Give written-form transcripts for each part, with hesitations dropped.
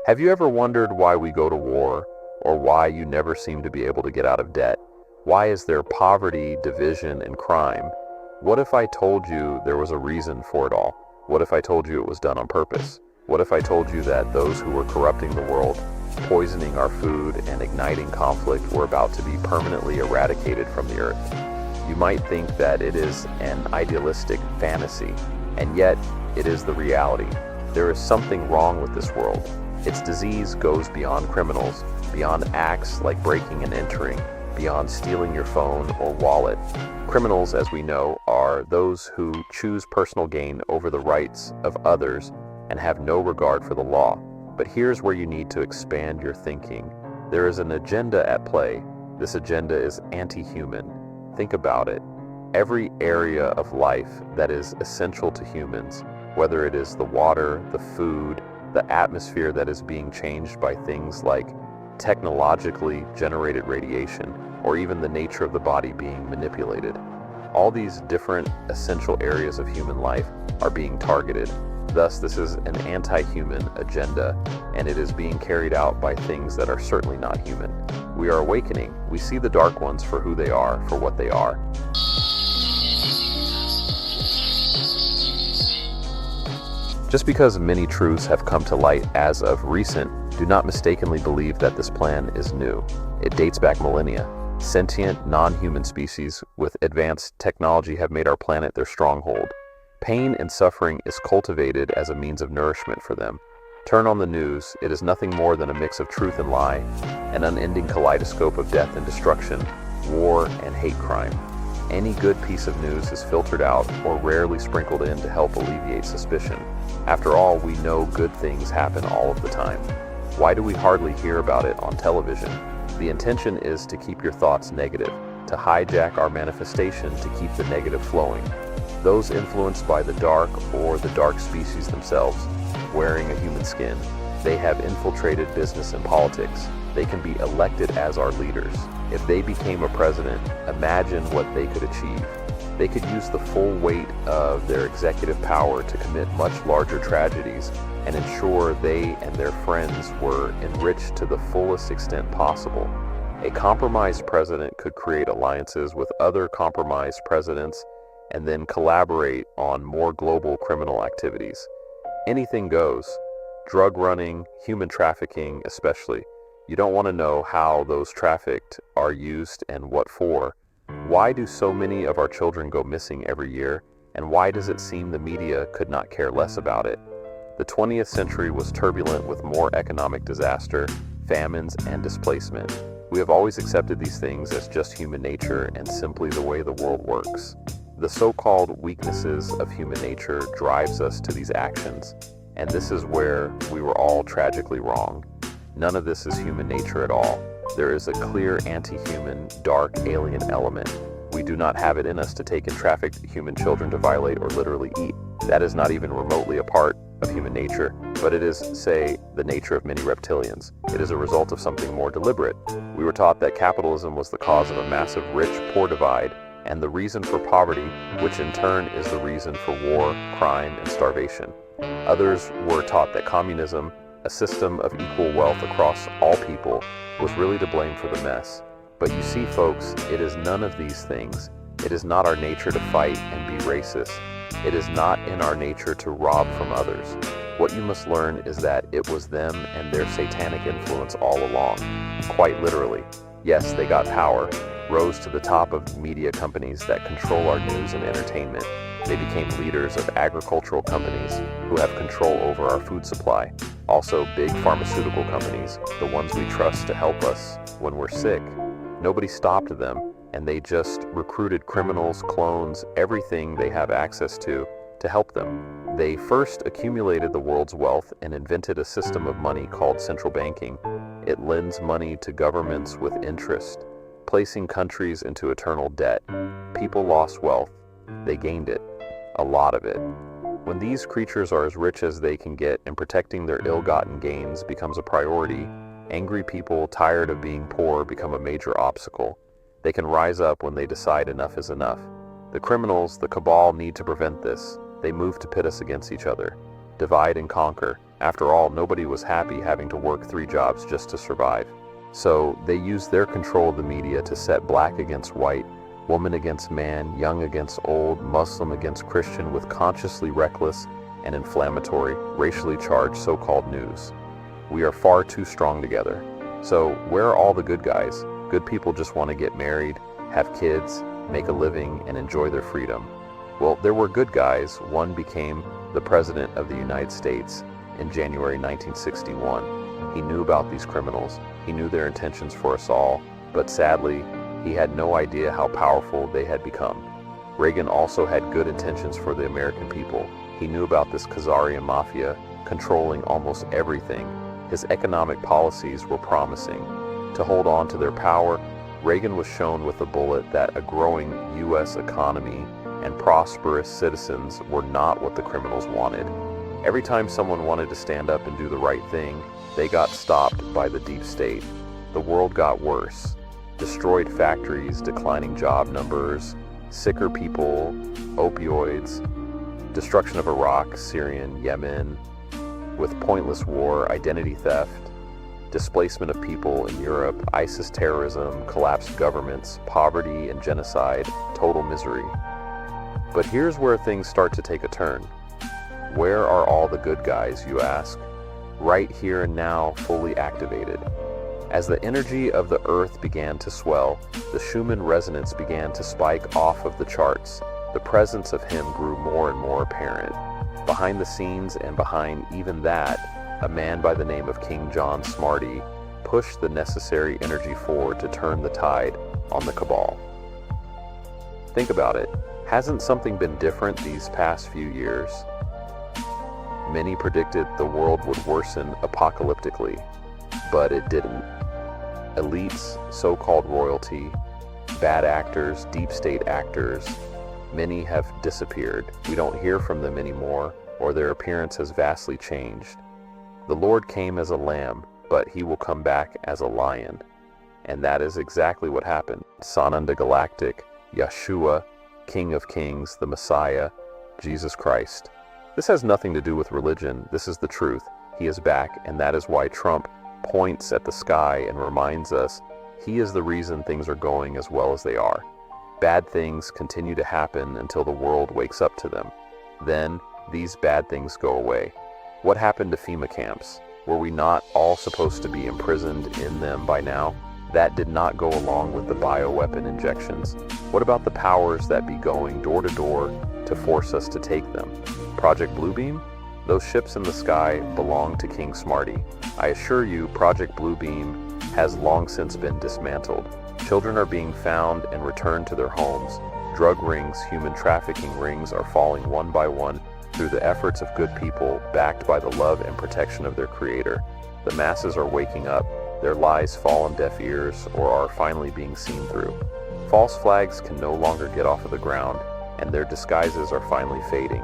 Have you ever wondered why we go to war, or why you never seem to be able to get out of debt? Why is there poverty, division, and crime? What if I told you there was a reason for it all? What if I told you it was done on purpose? What if I told you that those who were corrupting the world, poisoning our food, and igniting conflict were about to be permanently eradicated from the earth? You might think that it is an idealistic fantasy, and yet it is the reality. There is something wrong with this world. Its disease goes beyond criminals, beyond acts like breaking and entering, beyond stealing your phone or wallet. Criminals, as we know, are those who choose personal gain over the rights of others and have no regard for the law. But here's where you need to expand your thinking. There is an agenda at play. This agenda is anti-human. Think about it. Every area of life that is essential to humans, whether it is the water, the food, the atmosphere that is being changed by things like technologically generated radiation, or even the nature of the body being manipulated. All these different essential areas of human life are being targeted. Thus, this is an anti-human agenda, and it is being carried out by things that are certainly not human. We are awakening. We see the dark ones for who they are, for what they are. Just because many truths have come to light as of recent, do not mistakenly believe that this plan is new. It dates back millennia. Sentient, non-human species with advanced technology have made our planet their stronghold. Pain and suffering is cultivated as a means of nourishment for them. Turn on the news, it is nothing more than a mix of truth and lie, an unending kaleidoscope of death and destruction, war and hate crime. Any good piece of news is filtered out or rarely sprinkled in to help alleviate suspicion. After all, we know good things happen all of the time. Why do we hardly hear about it on television? The intention is to keep your thoughts negative, to hijack our manifestation to keep the negative flowing. Those influenced by the dark or the dark species themselves, wearing a human skin, they have infiltrated business and politics. They can be elected as our leaders. If they became a president, imagine what they could achieve. They could use the full weight of their executive power to commit much larger tragedies and ensure they and their friends were enriched to the fullest extent possible. A compromised president could create alliances with other compromised presidents and then collaborate on more global criminal activities. Anything goes. Drug running, human trafficking especially. You don't want to know how those trafficked are used and what for. Why do so many of our children go missing every year, and why does it seem the media could not care less about it? The 20th century was turbulent with more economic disaster, famines, and displacement. We have always accepted these things as just human nature and simply the way the world works. The so-called weaknesses of human nature drives us to these actions, and this is where we were all tragically wrong. None of this is human nature at all. There is a clear anti-human, dark, alien element. We do not have it in us to take and traffic human children to violate or literally eat. That is not even remotely a part of human nature, but it is, say, the nature of many reptilians. It is a result of something more deliberate. We were taught that capitalism was the cause of a massive rich-poor divide and the reason for poverty, which in turn is the reason for war, crime, and starvation. Others were taught that communism, a system of equal wealth across all people, was really to blame for the mess. But you see, folks, it is none of these things. It is not our nature to fight and be racist. It is not in our nature to rob from others. What you must learn is that it was them and their satanic influence all along. Quite literally. Yes, they got power, rose to the top of media companies that control our news and entertainment. They became leaders of agricultural companies who have control over our food supply. Also, big pharmaceutical companies, the ones we trust to help us when we're sick. Nobody stopped them, and they just recruited criminals, clones, everything they have access to help them. They first accumulated the world's wealth and invented a system of money called central banking. It lends money to governments with interest, placing countries into eternal debt. People lost wealth. They gained it. A lot of it. When these creatures are as rich as they can get and protecting their ill-gotten gains becomes a priority, angry people tired of being poor become a major obstacle. They can rise up when they decide enough is enough. The criminals, the cabal, need to prevent this. They move to pit us against each other. Divide and conquer. After all, nobody was happy having to work 3 jobs just to survive. So they used their control of the media to set black against white, woman against man, young against old, Muslim against Christian with consciously reckless and inflammatory, racially charged so-called news. We are far too strong together. So where are all the good guys? Good people just want to get married, have kids, make a living, and enjoy their freedom. Well, there were good guys. One became the President of the United States in January 1961. He knew about these criminals. He knew their intentions for us all, but sadly, he had no idea how powerful they had become. Reagan also had good intentions for the American people. He knew about this Khazarian mafia controlling almost everything. His economic policies were promising. To hold on to their power, Reagan was shown with a bullet that a growing U.S. economy and prosperous citizens were not what the criminals wanted. Every time someone wanted to stand up and do the right thing, they got stopped by the deep state. The world got worse. Destroyed factories, declining job numbers, sicker people, opioids, destruction of Iraq, Syria, Yemen, with pointless war, identity theft, displacement of people in Europe, ISIS terrorism, collapsed governments, poverty and genocide, total misery. But here's where things start to take a turn. Where are all the good guys, you ask? Right here and now, fully activated. As the energy of the earth began to swell, the Schumann resonance began to spike off of the charts. The presence of him grew more and more apparent. Behind the scenes and behind even that, a man by the name of King John Smarty pushed the necessary energy forward to turn the tide on the cabal. Think about it. Hasn't something been different these past few years? Many predicted the world would worsen apocalyptically, but it didn't. Elites, so-called royalty, bad actors, deep state actors, many have disappeared. We don't hear from them anymore, or their appearance has vastly changed. The Lord came as a lamb, but he will come back as a lion. And that is exactly what happened. Sananda Galactic, Yeshua, King of Kings, the Messiah, Jesus Christ. This has nothing to do with religion. This is the truth. He is back, and that is why Trump points at the sky and reminds us he is the reason things are going as well as they are. Bad things continue to happen until the world wakes up to them. Then, these bad things go away. What happened to FEMA camps? Were we not all supposed to be imprisoned in them by now? That did not go along with the bioweapon injections. What about the powers that be going door to door to force us to take them? Project Bluebeam? Those ships in the sky belong to King Smarty. I assure you, Project Bluebeam has long since been dismantled. Children are being found and returned to their homes. Drug rings, human trafficking rings are falling one by one through the efforts of good people backed by the love and protection of their Creator. The masses are waking up. Their lies fall on deaf ears or are finally being seen through. False flags can no longer get off of the ground, and their disguises are finally fading.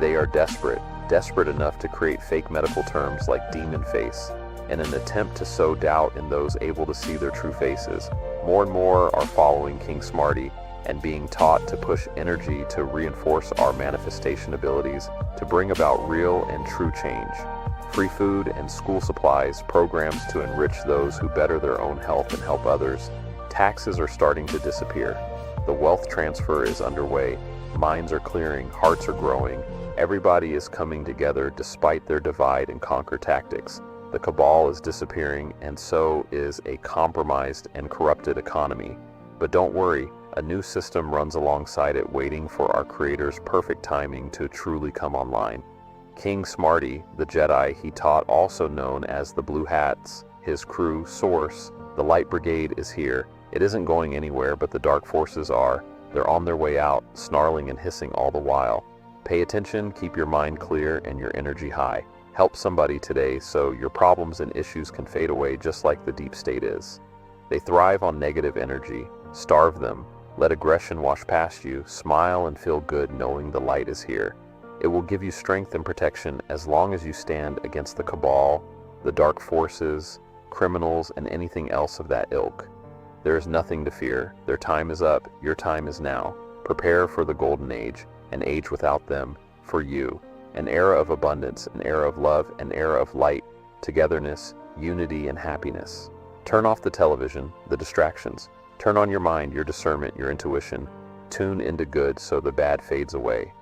They are desperate enough to create fake medical terms like demon face, in an attempt to sow doubt in those able to see their true faces. More and more are following King Smarty and being taught to push energy to reinforce our manifestation abilities to bring about real and true change. Free food and school supplies, programs to enrich those who better their own health and help others. Taxes are starting to disappear. The wealth transfer is underway. Minds are clearing, hearts are growing. Everybody is coming together despite their divide and conquer tactics. The cabal is disappearing, and so is a compromised and corrupted economy. But don't worry, a new system runs alongside it, waiting for our Creator's perfect timing to truly come online. King Smarty, the Jedi he taught, also known as the Blue Hats, his crew, Source, the Light Brigade is here. It isn't going anywhere, but the dark forces are. They're on their way out, snarling and hissing all the while. Pay attention, keep your mind clear and your energy high. Help somebody today so your problems and issues can fade away just like the deep state is. They thrive on negative energy. Starve them. Let aggression wash past you. Smile and feel good knowing the light is here. It will give you strength and protection as long as you stand against the cabal, the dark forces, criminals, and anything else of that ilk. There is nothing to fear. Their time is up. Your time is now. Prepare for the golden age, an age without them, for you. An era of abundance, an era of love, an era of light, togetherness, unity, and happiness. Turn off the television, the distractions. Turn on your mind, your discernment, your intuition. Tune into good so the bad fades away.